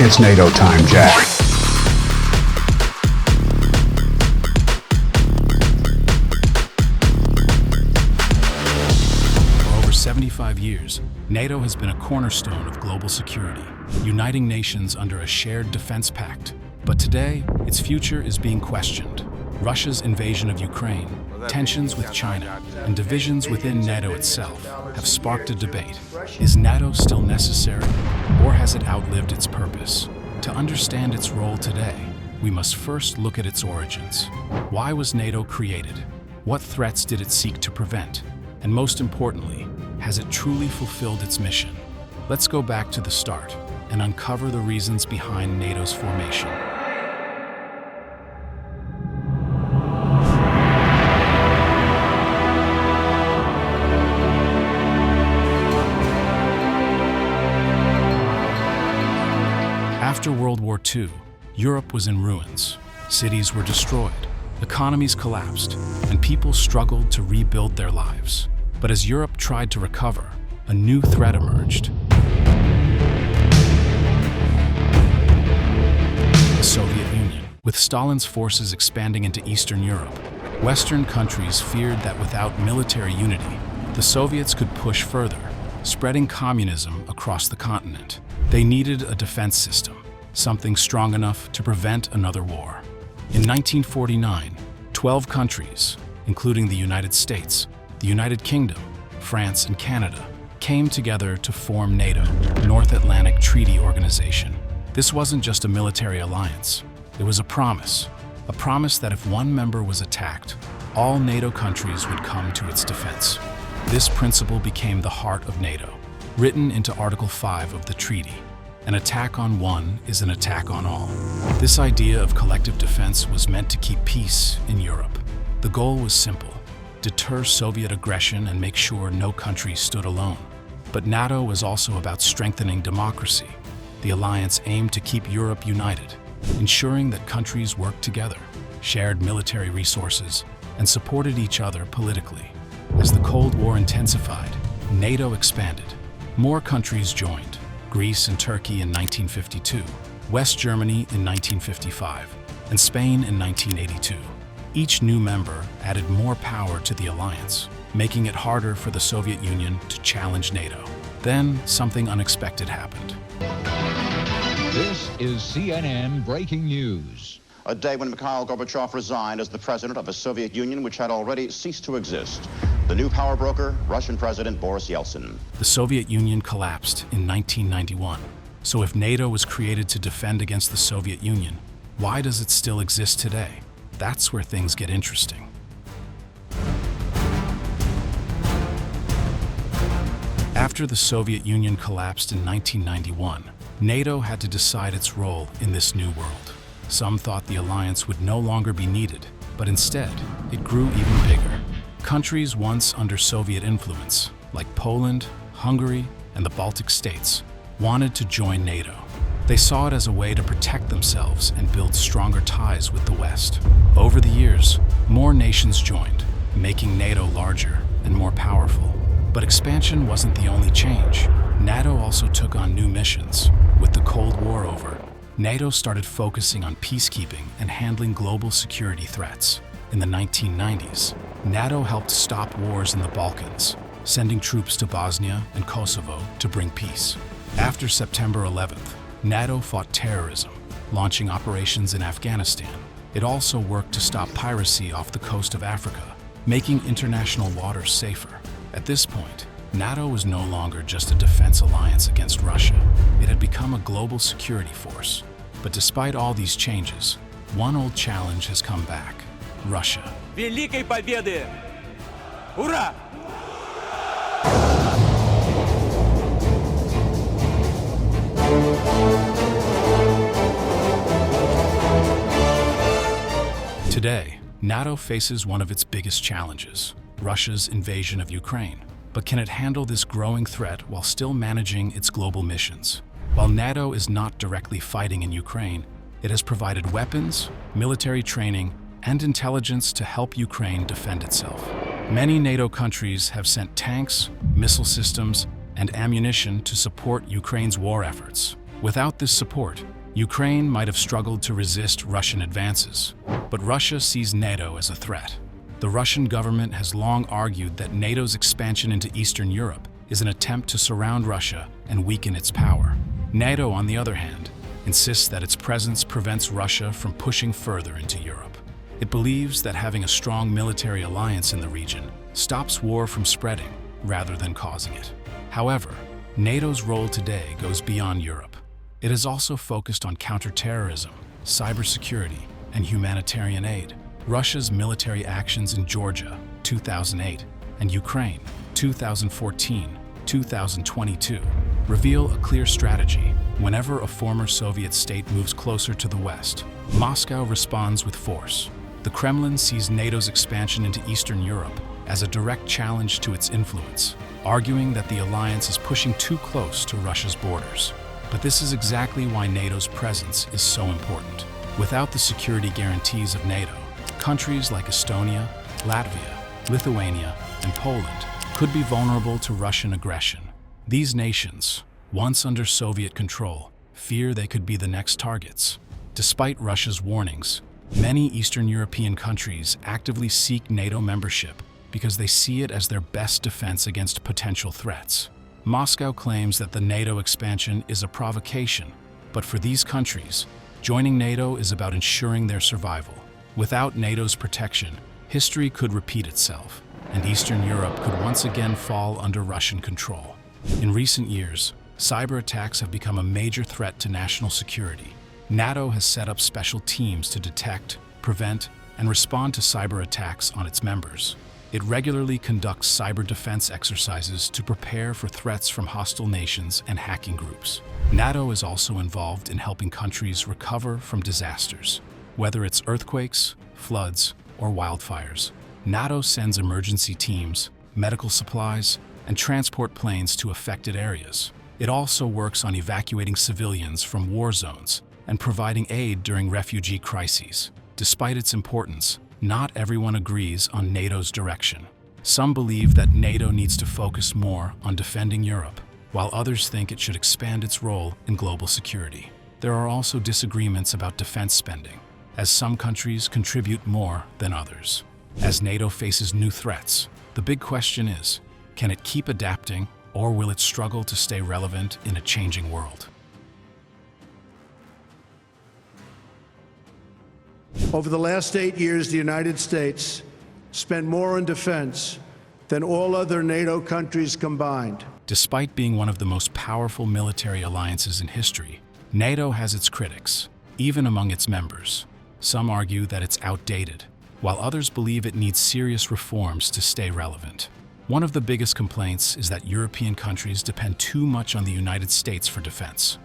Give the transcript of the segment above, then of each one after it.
It's NATO time, Jack. For over 75 years, NATO has been a cornerstone of global security, uniting nations under a shared defense pact. But today, its future is being questioned. Russia's invasion of Ukraine, tensions with China, and divisions within NATO itself have sparked a debate. Is NATO still necessary, or has it outlived its purpose? To understand its role today, we must first look at its origins. Why was NATO created? What threats did it seek to prevent? And most importantly, has it truly fulfilled its mission? Let's go back to the start and uncover the reasons behind NATO's formation. After World War II, Europe was in ruins. Cities were destroyed, economies collapsed, and people struggled to rebuild their lives. But as Europe tried to recover, a new threat emerged. The Soviet Union. With Stalin's forces expanding into Eastern Europe, Western countries feared that without military unity, the Soviets could push further, spreading communism across the continent. They needed a defense system, something strong enough to prevent another war. In 1949, 12 countries, including the United States, the United Kingdom, France, and Canada, came together to form NATO, North Atlantic Treaty Organization. This wasn't just a military alliance. It was a promise that if one member was attacked, all NATO countries would come to its defense. This principle became the heart of NATO, written into Article 5 of the treaty. An attack on one is an attack on all. This idea of collective defense was meant to keep peace in Europe. The goal was simple: deter Soviet aggression and make sure no country stood alone. But NATO was also about strengthening democracy. The alliance aimed to keep Europe united, ensuring that countries worked together, shared military resources, and supported each other politically. As the Cold War intensified, NATO expanded. More countries joined: Greece and Turkey in 1952, West Germany in 1955, and Spain in 1982. Each new member added more power to the alliance, making it harder for the Soviet Union to challenge NATO. Then, something unexpected happened. This is CNN Breaking News. A day when Mikhail Gorbachev resigned as the president of a Soviet Union which had already ceased to exist. The new power broker, Russian President Boris Yeltsin. The Soviet Union collapsed in 1991. So if NATO was created to defend against the Soviet Union, why does it still exist today? That's where things get interesting. After the Soviet Union collapsed in 1991, NATO had to decide its role in this new world. Some thought the alliance would no longer be needed, but instead, it grew even bigger. Countries once under Soviet influence, like Poland, Hungary, and the Baltic states, wanted to join NATO. They saw it as a way to protect themselves and build stronger ties with the West. Over the years, more nations joined, making NATO larger and more powerful. But expansion wasn't the only change. NATO also took on new missions. With the Cold War over, NATO started focusing on peacekeeping and handling global security threats. In the 1990s, NATO helped stop wars in the Balkans, sending troops to Bosnia and Kosovo to bring peace. After September 11th, NATO fought terrorism, launching operations in Afghanistan. It also worked to stop piracy off the coast of Africa, making international waters safer. At this point, NATO was no longer just a defense alliance against Russia. It had become a global security force. But despite all these changes, one old challenge has come back: Russia. Великой Победы! Ура! Today, NATO faces one of its biggest challenges: Russia's invasion of Ukraine. But can it handle this growing threat while still managing its global missions? While NATO is not directly fighting in Ukraine, it has provided weapons, military training, and intelligence to help Ukraine defend itself. Many NATO countries have sent tanks, missile systems, and ammunition to support Ukraine's war efforts. Without this support, Ukraine might have struggled to resist Russian advances, but Russia sees NATO as a threat. The Russian government has long argued that NATO's expansion into Eastern Europe is an attempt to surround Russia and weaken its power. NATO, on the other hand, insists that its presence prevents Russia from pushing further into Europe. It believes that having a strong military alliance in the region stops war from spreading rather than causing it. However, NATO's role today goes beyond Europe. It is also focused on counterterrorism, cybersecurity, and humanitarian aid. Russia's military actions in Georgia, 2008, and Ukraine, 2014-2022, reveal a clear strategy. Whenever a former Soviet state moves closer to the West, Moscow responds with force. The Kremlin sees NATO's expansion into Eastern Europe as a direct challenge to its influence, arguing that the alliance is pushing too close to Russia's borders. But this is exactly why NATO's presence is so important. Without the security guarantees of NATO, countries like Estonia, Latvia, Lithuania, and Poland could be vulnerable to Russian aggression. These nations, once under Soviet control, fear they could be the next targets. Despite Russia's warnings, many Eastern European countries actively seek NATO membership because they see it as their best defense against potential threats. Moscow claims that the NATO expansion is a provocation, but for these countries, joining NATO is about ensuring their survival. Without NATO's protection, history could repeat itself, and Eastern Europe could once again fall under Russian control. In recent years, cyber attacks have become a major threat to national security. NATO has set up special teams to detect, prevent, and respond to cyber attacks on its members. It regularly conducts cyber defense exercises to prepare for threats from hostile nations and hacking groups. NATO is also involved in helping countries recover from disasters. Whether it's earthquakes, floods, or wildfires, NATO sends emergency teams, medical supplies, and transport planes to affected areas. It also works on evacuating civilians from war zones and providing aid during refugee crises. Despite its importance, not everyone agrees on NATO's direction. Some believe that NATO needs to focus more on defending Europe, while others think it should expand its role in global security. There are also disagreements about defense spending, as some countries contribute more than others. As NATO faces new threats, the big question is, can it keep adapting, or will it struggle to stay relevant in a changing world? Over the last 8 years, the United States spent more on defense than all other NATO countries combined. Despite being one of the most powerful military alliances in history, NATO has its critics, even among its members. Some argue that it's outdated, while others believe it needs serious reforms to stay relevant. One of the biggest complaints is that European countries depend too much on the United States for defense.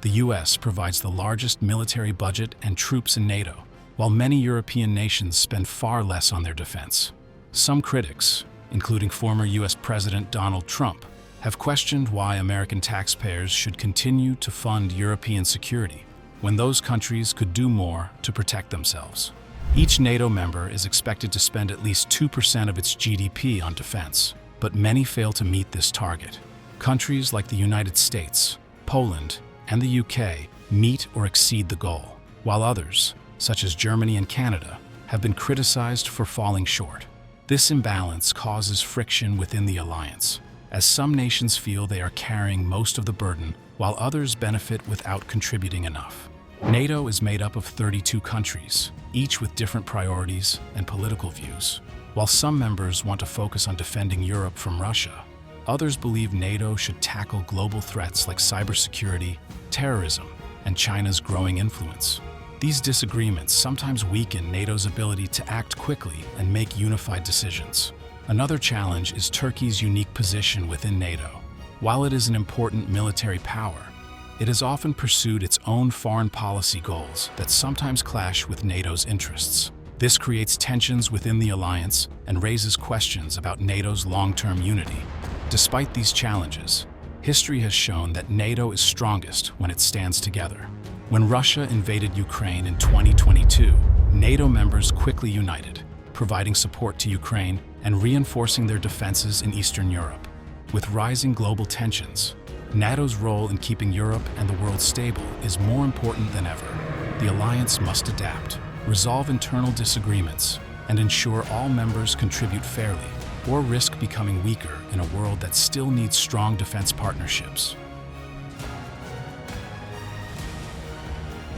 The US provides the largest military budget and troops in NATO, while many European nations spend far less on their defense. Some critics, including former US President Donald Trump, have questioned why American taxpayers should continue to fund European security when those countries could do more to protect themselves. Each NATO member is expected to spend at least 2% of its GDP on defense, but many fail to meet this target. Countries like the United States, Poland, and the UK meet or exceed the goal, while others, such as Germany and Canada, have been criticized for falling short. This imbalance causes friction within the alliance, as some nations feel they are carrying most of the burden, while others benefit without contributing enough. NATO is made up of 32 countries, each with different priorities and political views. While some members want to focus on defending Europe from Russia, others believe NATO should tackle global threats like cybersecurity, terrorism, and China's growing influence. These disagreements sometimes weaken NATO's ability to act quickly and make unified decisions. Another challenge is Turkey's unique position within NATO. While it is an important military power, it has often pursued its own foreign policy goals that sometimes clash with NATO's interests. This creates tensions within the alliance and raises questions about NATO's long-term unity. Despite these challenges, history has shown that NATO is strongest when it stands together. When Russia invaded Ukraine in 2022, NATO members quickly united, providing support to Ukraine and reinforcing their defenses in Eastern Europe. With rising global tensions, NATO's role in keeping Europe and the world stable is more important than ever. The alliance must adapt, resolve internal disagreements, and ensure all members contribute fairly, or risk becoming weaker in a world that still needs strong defense partnerships.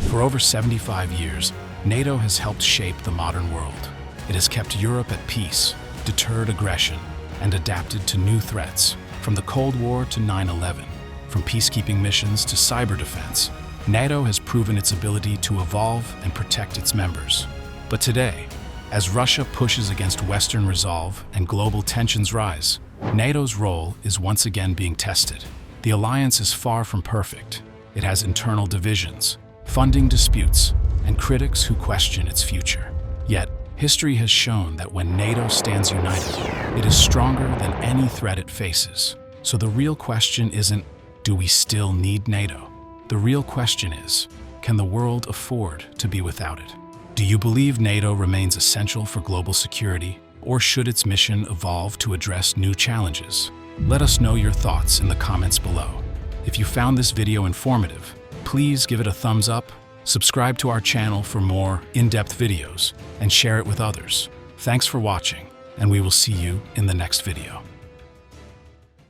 For over 75 years, NATO has helped shape the modern world. It has kept Europe at peace, deterred aggression, and adapted to new threats, from the Cold War to 9/11. From peacekeeping missions to cyber defense, NATO has proven its ability to evolve and protect its members. But today, as Russia pushes against Western resolve and global tensions rise, NATO's role is once again being tested. The alliance is far from perfect. It has internal divisions, funding disputes, and critics who question its future. Yet, history has shown that when NATO stands united, it is stronger than any threat it faces. So the real question isn't, do we still need NATO? The real question is, can the world afford to be without it? Do you believe NATO remains essential for global security, or should its mission evolve to address new challenges? Let us know your thoughts in the comments below. If you found this video informative, please give it a thumbs up, subscribe to our channel for more in-depth videos, and share it with others. Thanks for watching, and we will see you in the next video.